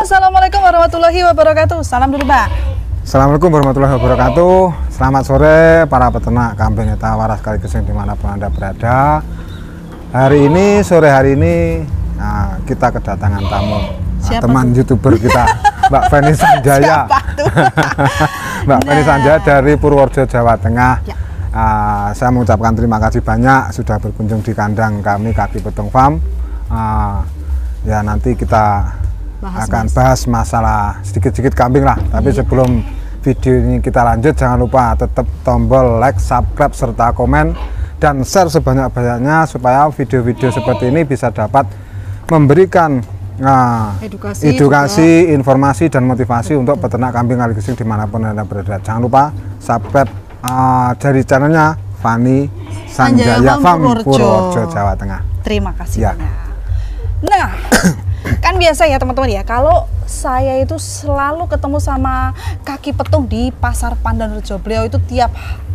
Assalamualaikum warahmatullahi wabarakatuh. Salam dulu, Pak. Assalamualaikum warahmatullahi wabarakatuh. Selamat sore para peternak kambing eta waras sekaligus dimanapun Anda berada. Hari ini, sore hari ini, kita kedatangan tamu. Teman YouTuber kita, Mbak Feni Sanjaya. Mbak Feni Sanjaya dari Purworejo, Jawa Tengah. Ya. Saya mengucapkan terima kasih banyak sudah berkunjung di kandang kami Kaki Petung Farm. Ya nanti kita akan bahas masalah sedikit-sedikit kambing lah. Tapi sebelum video ini kita lanjut, jangan lupa tetap tombol like, subscribe, serta komen dan share sebanyak-banyaknya supaya video-video seperti ini bisa dapat memberikan edukasi, informasi dan motivasi untuk peternak kambing kaligising dimanapun Anda berada. Jangan lupa subscribe dari channelnya Feni Sanjaya Farm Purworejo, Jawa Tengah. Terima kasih banyak. Nah, kan biasa ya teman-teman ya, kalau saya itu selalu ketemu sama Kaki Petung di Pasar Pandanrejo. Beliau itu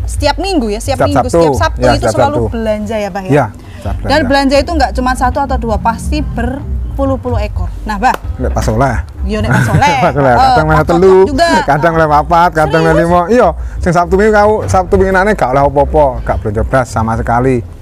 setiap minggu ya, setiap Sabtu ya, itu selalu belanja ya, Bang ya. Dan belanja itu nggak cuma 1 atau 2, pasti berpuluh-puluh ekor. Nah, Bang. Nek pas oleh. Iya, nek pas oleh. Kadang oleh 3, kadang oleh 4, kadang oleh 5. Iya, sing Sabtu minggu Sabtu mingguane gak oleh apa-apa, gak belanja beras sama sekali.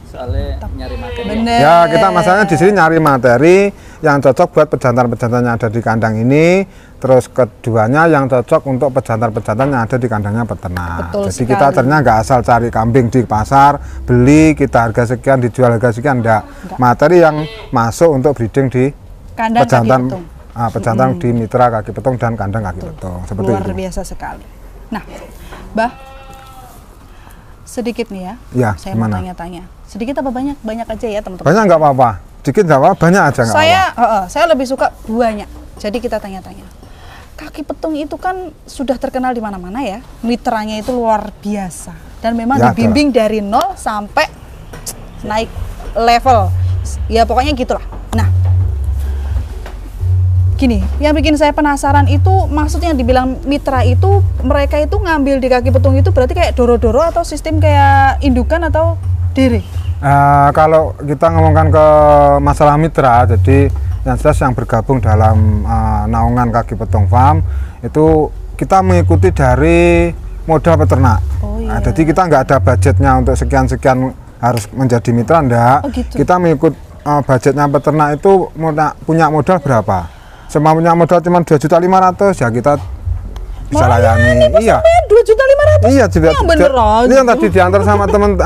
Soalnya nyari materi. Bener. Ya, kita masalahnya di sini nyari materi yang cocok buat pejantan-pejantan yang ada di kandang ini. Terus keduanya yang cocok untuk pejantan-pejantan yang ada di kandangnya peternak. Betul Jadi sekali. kita ternyata nggak asal cari kambing di pasar, beli kita harga sekian, dijual harga sekian, enggak. Materi yang masuk untuk breeding di kandang pejantan, Kaki Petung. pejantan di mitra Kaki Petung dan kandang Kaki Petung. Seperti Luar itu. biasa sekali. Nah, Mbah, sedikit nih ya. Ya, saya gimana? mau tanya-tanya. Sedikit apa banyak? Banyak aja ya teman-teman. Banyak nggak apa-apa. Dikit nggak apa-apa, banyak aja nggak apa-apa. Saya lebih suka banyak. Jadi kita tanya-tanya. Kaki Petung itu kan sudah terkenal di mana-mana ya. Mitranya itu luar biasa. Dan memang Ya, dibimbing dari 0 sampai naik level. Ya pokoknya gitulah. Nah, gini, yang bikin saya penasaran itu maksudnya dibilang mitra itu, mereka itu ngambil di Kaki Petung itu berarti kayak doro-doro atau sistem kayak indukan atau diri? Kalau kita ngomongkan ke masalah mitra, jadi yang jelas yang bergabung dalam naungan Kaki Petung Farm itu kita mengikuti dari modal peternak. Oh, iya. Nah, jadi kita nggak ada budgetnya untuk sekian-sekian harus menjadi mitra, enggak. Oh, gitu. Kita mengikut budgetnya peternak itu punya modal berapa. Semampunya modal cuma 2.500.000 ya kita bisa layani. Iya. 2.500.000. Iya, juga. Yang bener aja. Ini yang tadi diantar sama teman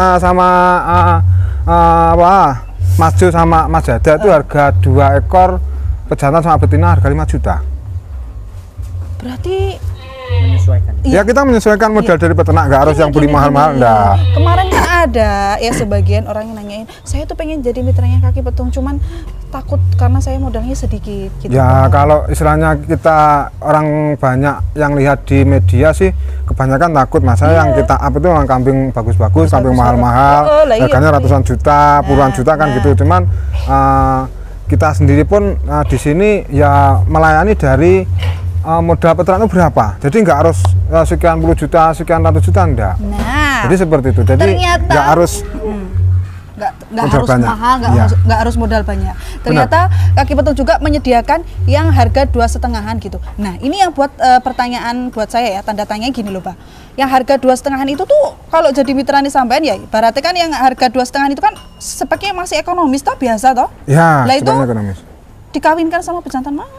Mas Jo sama Mas Jada itu harga 2 ekor pejantan sama betina harga 5 juta. Berarti Menyesuaikan. Ya kita menyesuaikan modal dari peternak, nggak harus yang beli mahal-mahal, enggak. Kemarin kan ada ya sebagian orang yang nanyain, saya tuh pengen jadi mitranya Kaki Petung, cuman takut karena saya modalnya sedikit gitu. Ya kalau istilahnya kita orang banyak yang lihat di media sih kebanyakan takut, masalah yang kita up itu memang kambing bagus-bagus, kambing mahal-mahal, harganya ratusan juta, puluhan juta kan gitu. Cuman kita sendiri pun di sini ya melayani dari modal peternak itu berapa, jadi nggak harus sekian puluh juta, sekian ratus juta, enggak. Nah, Jadi seperti itu, jadi nggak harus nggak harus banyak. mahal, Ya. nggak harus modal banyak. Ternyata Kaki Petung juga menyediakan yang harga 2,5-an gitu. Nah, ini yang buat pertanyaan buat saya ya, tanda tanya gini loh, Pak. Yang harga 2,5-an itu tuh kalau jadi mitra nih sampean ya, berarti kan yang harga 2,5-an itu kan speknya masih ekonomis toh, biasa toh? ya Lah itu ekonomis. dikawinkan sama pejantan mana?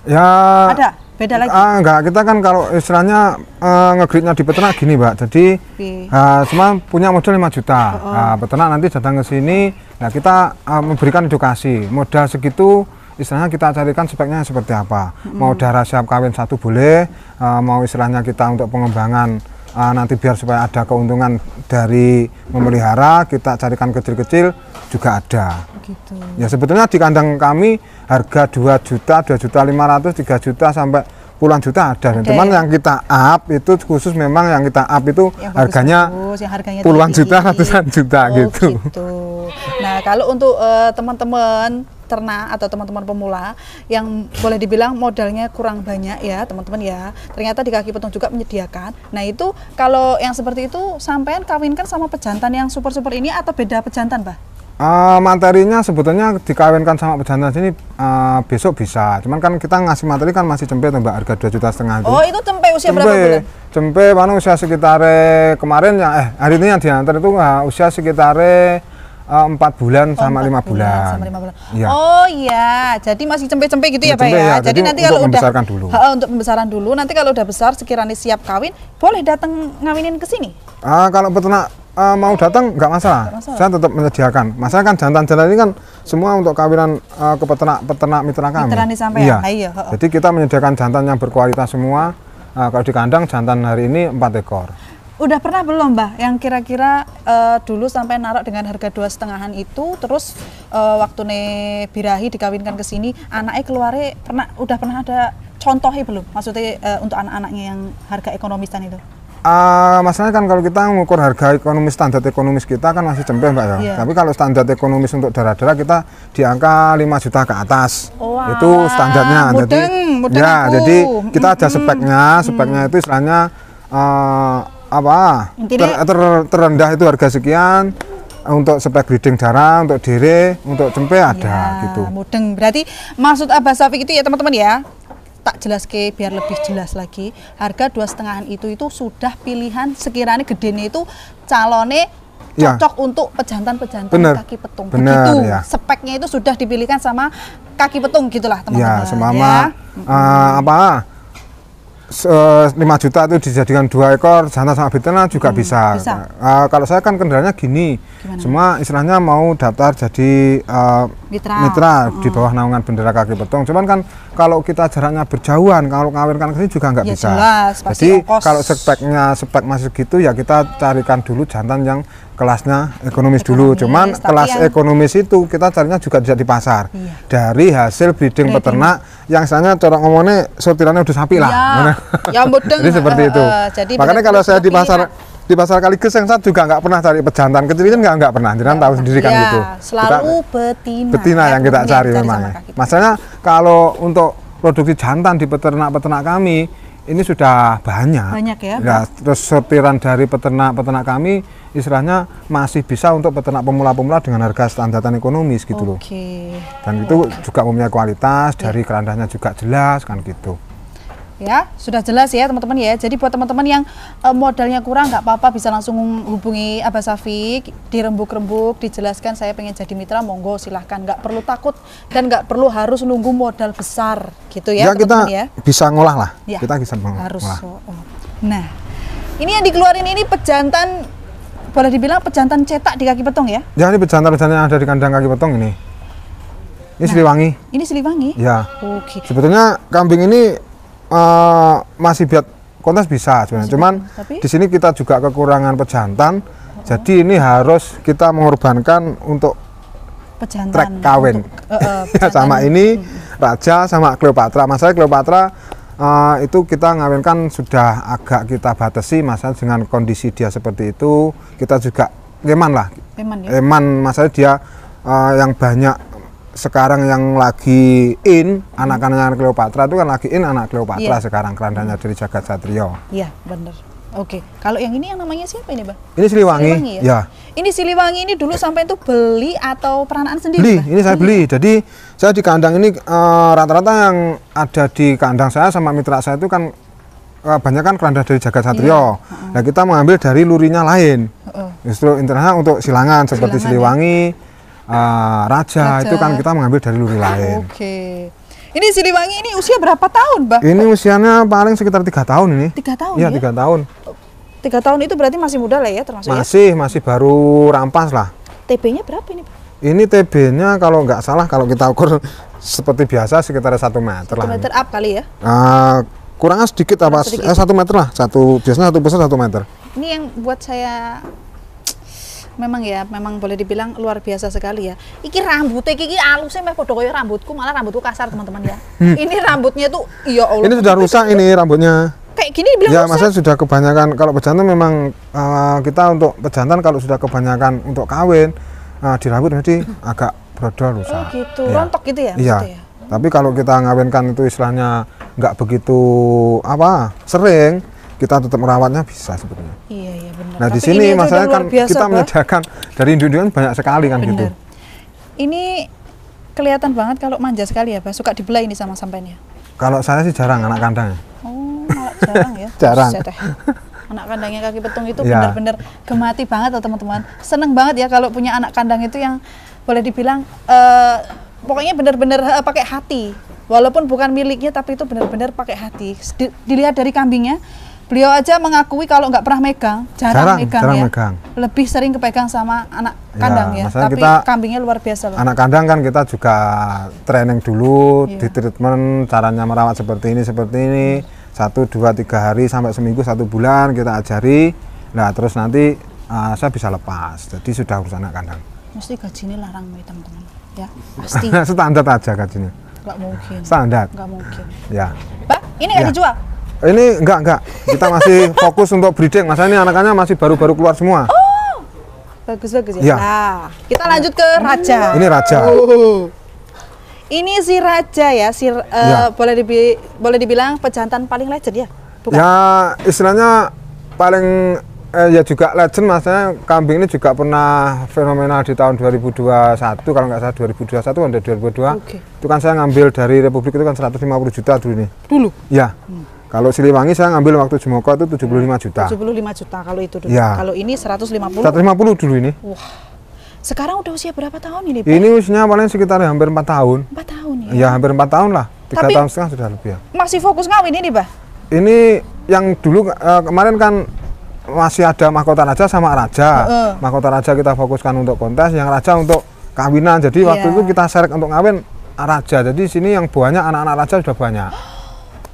Ya Ada beda lagi. Enggak, kita kan kalau istilahnya ngegridnya di peternak gini, Mbak. Jadi semua punya modal 5 juta. Peternak nanti datang ke sini, nah kita memberikan edukasi. Modal segitu istilahnya kita carikan speknya seperti apa. Mau darah siap kawin 1 boleh, mau istilahnya kita untuk pengembangan nanti biar supaya ada keuntungan dari memelihara, kita carikan kecil-kecil juga ada. Gitu. Ya sebetulnya di kandang kami harga 2 juta, 2.500.000, 3 juta sampai puluhan juta ada. Cuman yang kita up itu khusus, memang yang kita up itu yang harganya, yang harganya puluhan tinggi. juta, ratusan juta gitu. Nah, kalau untuk teman-teman ternak atau teman-teman pemula yang boleh dibilang modalnya kurang banyak ya teman-teman ya, ternyata di Kaki Petung juga menyediakan. Nah itu kalau yang seperti itu sampean kawinkan sama pejantan yang super-super ini atau beda pejantan, Mbak? Materinya sebetulnya dikawinkan sama pejantan sini besok bisa. Cuman kan kita ngasih materi kan masih cempe tuh Mbak, harga 2,5 juta itu. Oh, itu cempe usia berapa bulan? Cempe usia sekitar kemarin ya hari ini yang diantar itu usia sekitar 4 bulan sama 5 bulan. Sama 5 bulan. Ya. Oh iya, jadi masih cempe-cempe gitu ya Pak Cempe ya. ya, Jadi nanti kalau udah dulu. Untuk pembesaran dulu, nanti kalau udah besar sekiranya siap kawin, boleh datang ngawinin ke sini. Kalau peternak mau datang nggak masalah. Saya tetap menyediakan. Masalah kan jantan-jantan ini kan semua untuk kawinan ke peternak mitra kami. Mitra nih sampai iya. Iya. Jadi kita menyediakan jantan yang berkualitas semua. Kalau di kandang jantan hari ini 4 ekor. Udah pernah belum Mbah yang kira-kira dulu sampai naruh dengan harga 2,5-an itu, terus waktu birahi dikawinkan ke sini, anaknya keluarnya udah pernah ada contohnya belum? Maksudnya untuk anak-anaknya yang harga ekonomisan itu? Masalahnya kan kalau kita mengukur harga ekonomis, standar ekonomis kita kan masih cempe Mbak ya. Yeah. Tapi kalau standar ekonomis untuk darah-darah kita di angka 5 juta ke atas. Itu standarnya. Mudeng ya, aku. Jadi kita ada speknya itu istilahnya terendah itu harga sekian. Untuk spek breeding darah, untuk dire, untuk cempe ada gitu. Mudeng. Berarti maksud Abah Syafiq itu ya teman-teman ya. Tak jelas biar lebih jelas lagi, harga 2,5-an itu sudah pilihan sekiranya gedene itu calone cocok untuk pejantan-pejantan kaki petung. Begitu. Ya. Speknya itu sudah dipilihkan sama kaki petung gitulah teman-teman. Ya, semama 5 juta itu dijadikan 2 ekor jantan sama betina juga bisa. Kalau saya kan kendalanya gini. Gimana? Semua istilahnya mau daftar jadi mitra di bawah naungan bendera kaki petung. Cuman kan kalau kita jaraknya berjauhan, kalau ngawinkan ke sini juga nggak bisa. Jelas, jadi kalau spek masih gitu ya kita carikan dulu jantan yang kelasnya ekonomis dulu. Cuman kelas ekonomis itu kita carinya juga tidak di pasar. Iya. Dari hasil breeding peternak yang istilahnya corok ngomongnya sortirannya udah sapi lah. Ya, jadi seperti itu. Makanya kalau saya di pasar Kaligeseng saya juga nggak pernah cari pejantan kecil kan nggak pernah. Jangan tahu sendiri kan gitu. Selalu betina yang kita cari memang. Masalahnya kalau untuk produksi jantan di peternak kami ini sudah banyak ya. Terus sortiran dari peternak kami istilahnya masih bisa untuk peternak pemula-pemula dengan harga standaran ekonomis gitu loh. Dan itu juga mempunyai kualitas, dari kerandanya juga jelas kan gitu. Ya, sudah jelas ya teman-teman ya. Jadi buat teman-teman yang modalnya kurang nggak apa-apa, bisa langsung hubungi Abah Syafiq, dirembuk-rembuk, dijelaskan saya pengen jadi mitra, monggo silahkan, nggak perlu takut dan nggak perlu harus nunggu modal besar gitu ya. Kita ya. Bisa ngolah lah. Ya, kita bisa harus. Nah, ini yang dikeluarin ini pejantan, boleh dibilang pejantan cetak di kaki petung ya? Ya, ini pejantan-pejantan yang ada di kandang kaki petung ini. Ini Siliwangi. Ini Siliwangi? Ya. Sebetulnya kambing ini masih biar kontes bisa sebenarnya. Cuman di sini kita juga kekurangan pejantan. Jadi ini harus kita mengorbankan untuk pejantan trek kawin. Sama ini Raja sama Cleopatra. Masalah Cleopatra itu kita ngawinkan sudah agak kita batasi, masalah dengan kondisi dia seperti itu kita juga eman lah. Eman masalah dia yang banyak sekarang yang lagi anak-anak Cleopatra itu kan lagi anak Cleopatra sekarang kerandanya dari Jagat Satrio. Iya bener. Oke, kalau yang ini yang namanya siapa ini Bang? Ini Siliwangi ya? Ini Siliwangi ini dulu sampai itu beli atau peranaan sendiri? Ini saya beli. Jadi saya di kandang ini rata-rata yang ada di kandang saya sama mitra saya itu kan banyak kan keranda dari Jagat Satrio. Nah kita mengambil dari lurinya lain. Justru internalnya untuk silangan seperti Siliwangi. Raja itu kan kita mengambil dari luri lain. Ini Siliwangi ini usia berapa tahun, Bang? Ini usianya paling sekitar 3 tahun ini. 3 tahun ya? 3 tahun. 3 tahun itu berarti masih muda lah ya termasuk masih baru rampas lah. TB-nya berapa ini, Pak? Ini TB-nya kalau nggak salah kalau kita ukur seperti biasa sekitar 1 meter lah. 1 meter up kali ya? Kurangnya sedikit apa? 1 meter lah. Biasanya 1 besar 1 meter. Ini yang buat saya memang boleh dibilang luar biasa sekali ya. Iki rambutnya iki alusnya meh padha kaya rambutku, malah rambutku kasar teman-teman ya. Ini rambutnya tuh ya Allah. Ini sudah rusak ini rambutnya. Kayak gini dibilang ya, rusak. Masa sudah kebanyakan kalau pejantan memang kita untuk pejantan kalau sudah kebanyakan untuk kawin di rambut nanti agak brodol rusak. Oh gitu, rontok gitu ya? Iya. Ya? Tapi kalau kita ngawinkan itu istilahnya nggak begitu sering, kita tetap merawatnya bisa sebetulnya. Iya benar. Nah, tapi di sini masalahnya kan kita menyediakan dari induk-induk banyak sekali kan. Bener. Gitu. Ini kelihatan banget kalau manja sekali ya, Bah. Suka dibelah ini sama sampean ya. Kalau saya sih jarang anak kandang. Oh, malah jarang ya. Jarang. Buset, anak kandangnya kaki petung itu Ya. benar-benar gemati banget loh teman-teman. Seneng banget ya kalau punya anak kandang itu yang boleh dibilang pokoknya benar-benar pakai hati. Walaupun bukan miliknya tapi itu benar-benar pakai hati. Dilihat dari kambingnya, beliau aja mengakui kalau nggak pernah megang, jarang megang ya. Megang. Lebih sering kepegang sama anak kandang ya. masalah Tapi kita- kambingnya luar biasa loh. Anak kandang kan kita juga training dulu, Iya. di treatment caranya merawat seperti ini. 1, 2, 3 hari sampai seminggu 1 bulan kita ajari. Nah terus nanti saya bisa lepas. Jadi sudah urus anak kandang. Mesti gajinya larang nih teman-teman. Ya, pasti Standar aja gajinya. nggak mungkin. Standar. Nggak mungkin. Ya. Pak, ini nggak Ya. dijual? Ini enggak. Kita masih fokus untuk breeding. Masa ini anakannya masih baru-baru keluar semua. Bagus-bagus ya. Iya. Nah, kita lanjut ke raja. Ini raja. Ini si raja ya, Iya. boleh dibilang pejantan paling legend ya? Bukan? Ya istilahnya paling ya juga legend, maksudnya kambing ini juga pernah fenomenal di tahun 2021 kalau nggak salah 2021 atau 2022. Oke. Itu kan saya ngambil dari Republik itu kan 150 juta dulu ini. Dulu Ya. Kalau Siliwangi saya ngambil waktu Jemoko itu 75 juta. 75 juta kalau itu dulu. Iya. Kalau ini 150. 150 dulu ini. Wah. Sekarang udah usia berapa tahun ini, Pak? Ini usianya paling sekitar hampir 4 tahun. 4 tahun ya. Ya hampir 4 tahun lah. 3 Tapi- tahun setengah sudah lebih ya. Masih fokus ngawin ini, Pak? Ini yang dulu kemarin kan masih ada mahkota raja sama raja. Mahkota raja kita fokuskan untuk kontes, yang raja untuk kawinan. Jadi waktu Iya. itu kita serek untuk kawin raja. Jadi sini yang banyak anak-anak raja sudah banyak.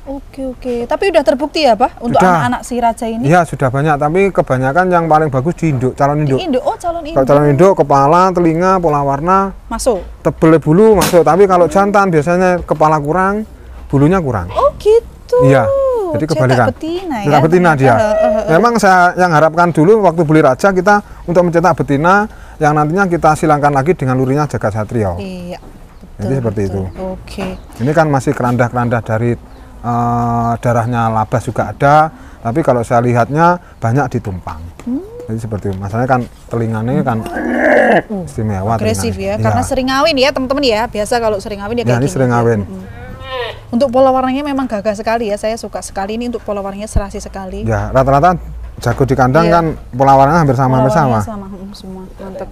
Oke. Tapi udah terbukti ya, Pak? Untuk Sudah. anak-anak si raja ini? Iya sudah banyak, tapi kebanyakan yang paling bagus di induk, calon Di induk. Indo. Oh, calon Kalau Indo. calon induk, kepala, telinga, pola warna, Masuk. tebel bulu masuk. Tapi kalau jantan biasanya kepala kurang, bulunya kurang. Oh, gitu. Iya. Jadi kebalikan. Cetak betina ya. Cetak betina dia. ternyata. Memang saya yang harapkan dulu waktu beli raja kita untuk mencetak betina yang nantinya kita silangkan lagi dengan lurinya Jagat Satrio. Iya. Jadi seperti itu. Oke. Ini kan masih kerandah-kerandah dari darahnya labas juga ada, tapi kalau saya lihatnya banyak ditumpang. Jadi seperti itu. Masalahnya kan telinganya kan istimewa. Agresif ya, telinganya. karena Iya. sering ngawin ya teman-teman ya. Biasa kalau sering ngawin ya Ya, kayak ini gini. sering ngawin. Untuk pola warnanya memang gagah sekali ya. Saya suka sekali ini untuk pola warnanya serasi sekali. Ya rata-rata jago di kandang Iya. kan pola warnanya hampir sama. Pola warnanya sama. Semua mantap.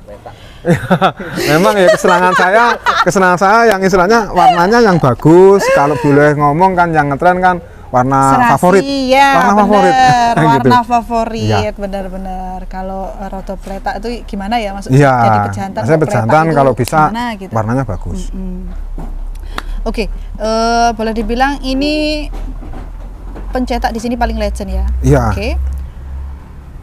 Memang ya kesenangan saya yang istilahnya warnanya yang bagus. Kalau boleh ngomong kan yang ngetren kan warna Serasi, favorit. ya, Warna favorit. bener. Gitu. Warna favorit, Iya. benar-benar. Kalau roto pleta itu gimana ya maksudnya? Iya. Jadi pejantan. Saya kok pleta pejantan itu kalau bisa gimana gitu. warnanya bagus. Oke, boleh dibilang ini pencetak di sini paling legend ya. Iya. Oke.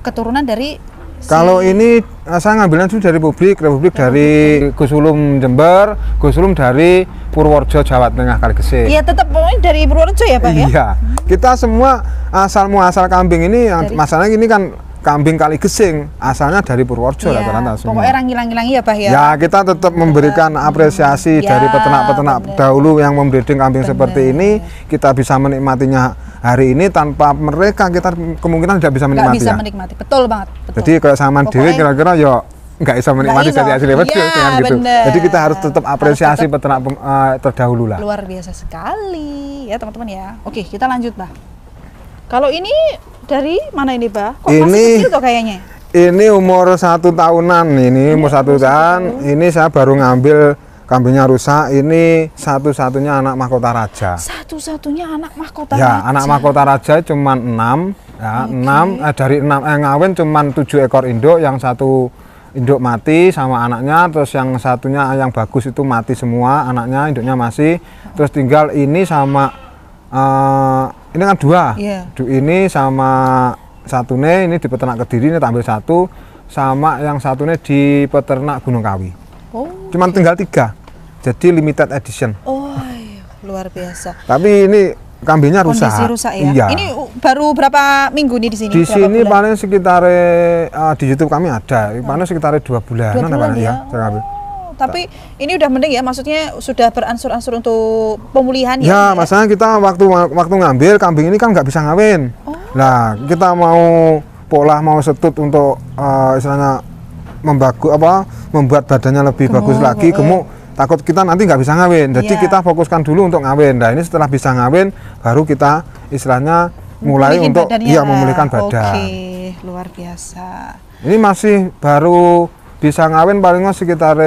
Keturunan dari Kalau ini saya ngambilnya dulu dari Republik dari Gusulum Jember, Gusulum dari Purworejo Jawa Tengah Kaligesik. Iya, tetap pokoknya dari Purworejo ya, Pak ya? Iya. Kita semua asal muasal kambing ini yang masalahnya ini kan kambing Kaligesik asalnya dari Purworejo Iya, rata-rata semua. pokoknya rangi-rangi ya, Pak ya. Ya, kita tetap memberikan apresiasi Ya, dari peternak-peternak bener. dahulu yang membreeding kambing seperti ini. Kita bisa menikmatinya hari ini, tanpa mereka kita kemungkinan tidak bisa Nggak menikmati bisa ya. menikmati, betul banget. Betul. Jadi kalau sama dewi Pokoknya- kira-kira ya nggak bisa menikmati iso. dari hasil wedus Iya, dengan gitu. bener. Jadi kita harus tetap apresiasi tetap- peternak terdahulu lah. Luar biasa sekali ya teman-teman ya. Oke, kita lanjut, Pak. Kalau ini dari mana ini, Pak? Kok masih Ini- kecil tuh kayaknya? Ini umur 1 tahunan, ini umur 1 tahun. Ini saya baru ngambil kambingnya rusak. Ini satu-satunya anak mahkota raja. Satu-satunya anak mahkota Ya, raja. anak mahkota raja cuma 6, ya, 6 dari 6 ngawin cuma 7 ekor induk, yang satu induk mati sama anaknya, terus yang satunya yang bagus itu mati semua, anaknya, induknya masih. Terus tinggal ini sama ini kan 2. Iya. Ini sama satunya ini di peternak Kediri, ini tampil 1, sama yang satunya di peternak Gunung Kawi. Oh, Cuman tinggal 3. Jadi limited edition. oh iya, luar biasa. Tapi ini kambingnya rusak. Kondisi rusak ya. Iya. Ini baru berapa minggu nih di sini? Di Berapa sini bulan? paling sekitar di YouTube kami ada, paling sekitar 2 bulanan 2 bulan apa ya. ya. saya ngambil. Tapi ini udah mending ya, maksudnya sudah beransur-ansur untuk pemulihan ya. Ya, ini masalahnya kita waktu ngambil kambing ini kan nggak bisa ngawin. Oh. Nah, kita mau pola mau setut untuk istilahnya membuat badannya lebih bagus lagi, gemuk. Takut kita nanti nggak bisa ngawin. Jadi kita fokuskan dulu untuk ngawin. Nah, ini setelah bisa ngawin, baru kita istilahnya mulai untuk memulihkan badan. Oke, luar biasa. Ini masih baru bisa ngawin paling sekitar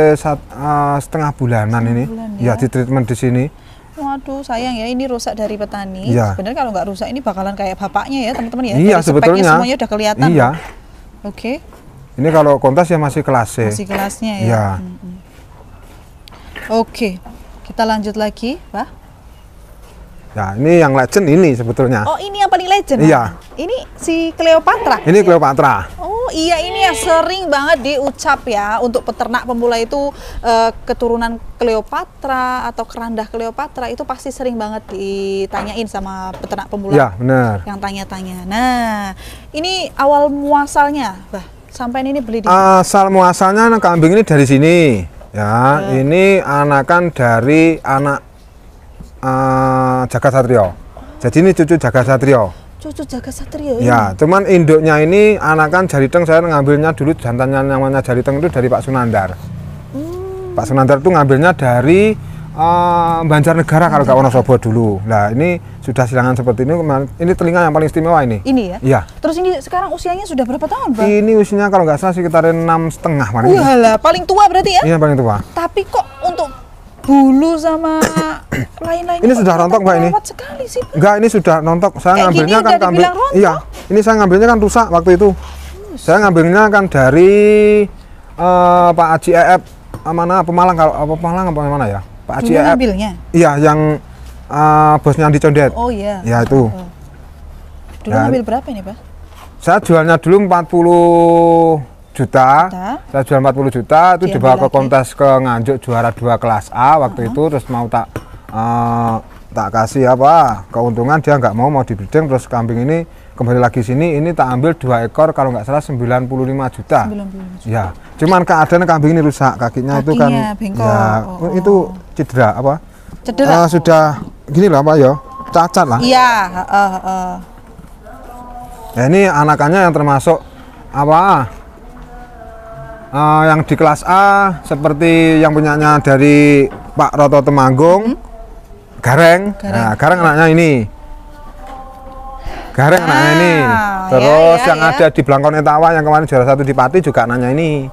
setengah bulanan ini. Ya, di treatment di sini. Waduh, sayang ya, ini rusak dari petani. Iya. Sebenarnya kalau nggak rusak ini bakalan kayak bapaknya ya, teman-teman ya. Iya, Dari speknya sebetulnya. semuanya udah kelihatan. Iya. Oke. Ini kalau kontes ya masih kelas C. Masih kelasnya ya. Iya. Oke, kita lanjut lagi, Pak. Ya, ini yang legend ini sebetulnya. Oh, ini yang paling legend? Iya. Ini si Cleopatra? Ini Cleopatra. Oh iya, ini yang sering banget diucap ya untuk peternak pemula itu keturunan Cleopatra atau keranda Cleopatra itu pasti sering banget ditanyain sama peternak pemula. Iya, benar. Yang tanya-tanya. Nah, ini awal muasalnya, Bah, sampai ini beli di Asal muasalnya kambing ini dari sini. Ya, ini anakan dari anak Jagat Satrio. Jadi ini cucu Jagat Satrio. Cucu Jagat Satrio. Ya, cuman induknya ini anakan Jariteng. Saya ngambilnya dulu jantannya namanya Jariteng itu dari Pak Sunandar. Pak Sunandar itu ngambilnya dari Banjarnegara kalau nggak Wonosobo dulu. Nah, ini sudah silangan seperti ini. Ini telinga yang paling istimewa ini. Ini ya? Iya. Terus ini sekarang usianya sudah berapa tahun, Bang? Ini usianya kalau nggak salah sekitar 6,5 kemarin. Walah, paling tua berarti ya? Iya, paling tua. Tapi kok untuk bulu sama lain-lain Ini sudah rontok, Mbak, ini. Kuat sekali sih, Bang. Enggak, ini sudah rontok. Saya Kayak ngambilnya gini kan udah dibilang rontok. Iya, ini saya ngambilnya kan rusak waktu itu. Saya ngambilnya kan dari Pak Haji EF mana Pemalang, kalau Pemalang apa mana ya? Pak Haji Dulu EF. ngambilnya? Iya, yang bosnya Andi Condet. Oh iya. Ya itu. Dulu Ya. ngambil berapa ini, Pak? Saya jualnya dulu 40 juta. Saya jual 40 juta, itu dibawa ke kontes ke Nganjuk juara 2 kelas A waktu itu, terus mau tak kasih keuntungan, dia nggak mau dibreeding, terus kambing ini kembali lagi sini, ini tak ambil 2 ekor kalau nggak salah 95 juta. 95 juta. Ya, cuman keadaan kambing ini rusak, kakinya itu kan bengkok. ya itu cedera Cedera. sudah gini lah cacat lah. Iya, Ya, ini anakannya yang termasuk yang di kelas A seperti yang punyanya dari Pak Roto Temanggung, Gareng. Nah, Gareng anaknya ini. Gareng anaknya ini. Terus yang ada di Blangkon Etawa yang kemarin juara 1 di Pati juga anaknya ini.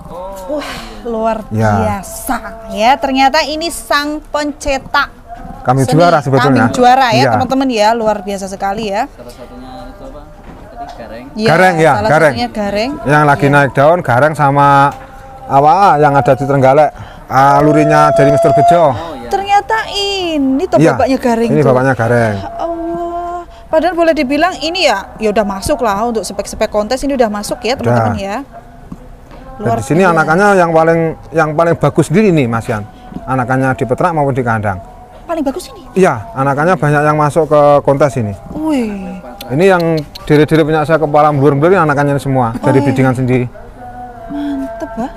wah luar biasa ya. Ternyata ini sang pencetak Kambing juara sebetulnya. Kambing juara ya, Iya. teman-teman ya, luar biasa sekali ya. Salah satunya itu apa? Tadi gareng. Ya, Gareng ya, salah Gareng. satunya Gareng. Yang lagi naik daun Gareng sama yang ada di Trenggalek, lurinya dari Mr. Bejo. Oh iya. Ternyata ini tuh Iya, bapaknya Gareng. ini tuh. bapaknya Gareng. Allah. Padahal boleh dibilang ini ya udah masuk lah untuk spek-spek kontes, ini udah masuk ya teman-teman ya. Dan di sini anakannya yang paling bagus sendiri nih Mas Yan. Anakannya di peternak maupun di kandang. Paling bagus ini. Iya, anakannya banyak yang masuk ke kontes ini. Wih. Ini yang diri-diri punya saya kepala blur-blur ini anakannya semua dari breedingan sendiri. Mantep, Bah.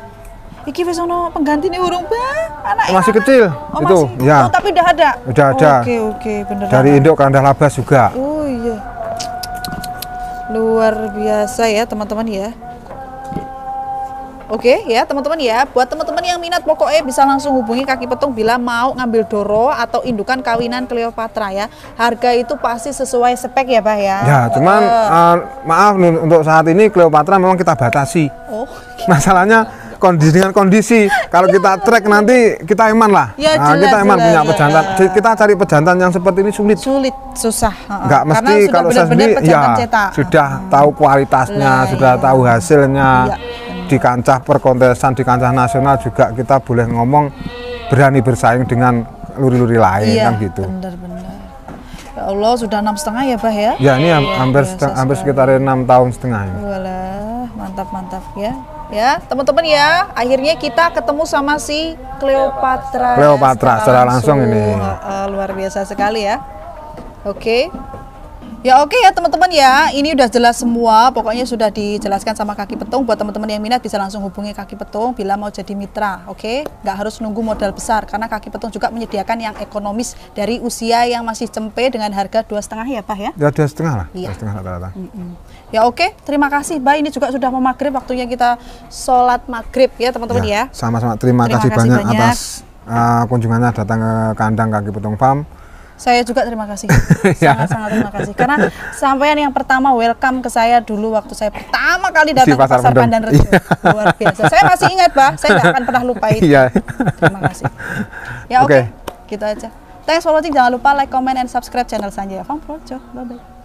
Iki wis ono pengganti nih urung, Bah. Anaknya Masih mana? kecil, Oh, itu, masih. ya. Oh, tapi udah ada. Udah ada. Oke, bener. Dari induk Keranda Labas juga. Oh iya. Luar biasa ya, teman-teman ya. Oke ya teman-teman ya, buat teman-teman yang minat pokoknya bisa langsung hubungi Kaki Petung bila mau ngambil doro atau indukan kawinan Cleopatra ya. Harga itu pasti sesuai spek ya Pak ya. Ya, cuman maaf untuk saat ini Cleopatra memang kita batasi. Oh. Masalahnya dengan kondisi kalau kita track nanti kita eman lah. Ya, Nah, jelas, kita eman jelas, punya ya. pejantan. Kita cari pejantan yang seperti ini sulit. Susah. Nggak mesti kalau saya sendiri ya sudah tahu kualitasnya, sudah tahu hasilnya. Iya. Di kancah perkontesan, di kancah nasional juga kita boleh ngomong berani bersaing dengan luri-luri lain iya, kan gitu. Bener-bener. Ya Allah sudah 6,5 ya Bah ya. Ya ini hampir sekitar 6 tahun setengah ini. Walah, mantap ya. Ya, teman-teman ya, akhirnya kita ketemu sama si Cleopatra. Cleopatra secara langsung ini. Luar biasa sekali ya. Oke. Ya oke ya teman-teman ya, ini udah jelas semua, pokoknya sudah dijelaskan sama Kaki Petung. Buat teman-teman yang minat bisa langsung hubungi Kaki Petung bila mau jadi mitra, oke? Nggak harus nunggu modal besar, karena Kaki Petung juga menyediakan yang ekonomis dari usia yang masih cempe dengan harga 2,5 ya Pak ya? Ya 2,5 lah, Iya. 2,5 rata-rata. Ya oke, terima kasih Mbak, ini juga sudah mau maghrib, waktunya kita sholat maghrib ya teman-teman ya. Sama-sama, terima kasih banyak atas kunjungannya datang ke kandang Kaki Petung Farm. Saya juga terima kasih, sangat-sangat terima kasih. Karena sampean yang pertama welcome ke saya dulu waktu saya pertama kali datang ke Pasar Pandan Rejo. Luar biasa. Saya masih ingat, Pak. Saya nggak akan pernah lupa itu. Terima kasih. Ya oke, gitu aja. Thanks for watching. Jangan lupa like, comment, and subscribe channel Sanjaya Farm Projo. Bye-bye.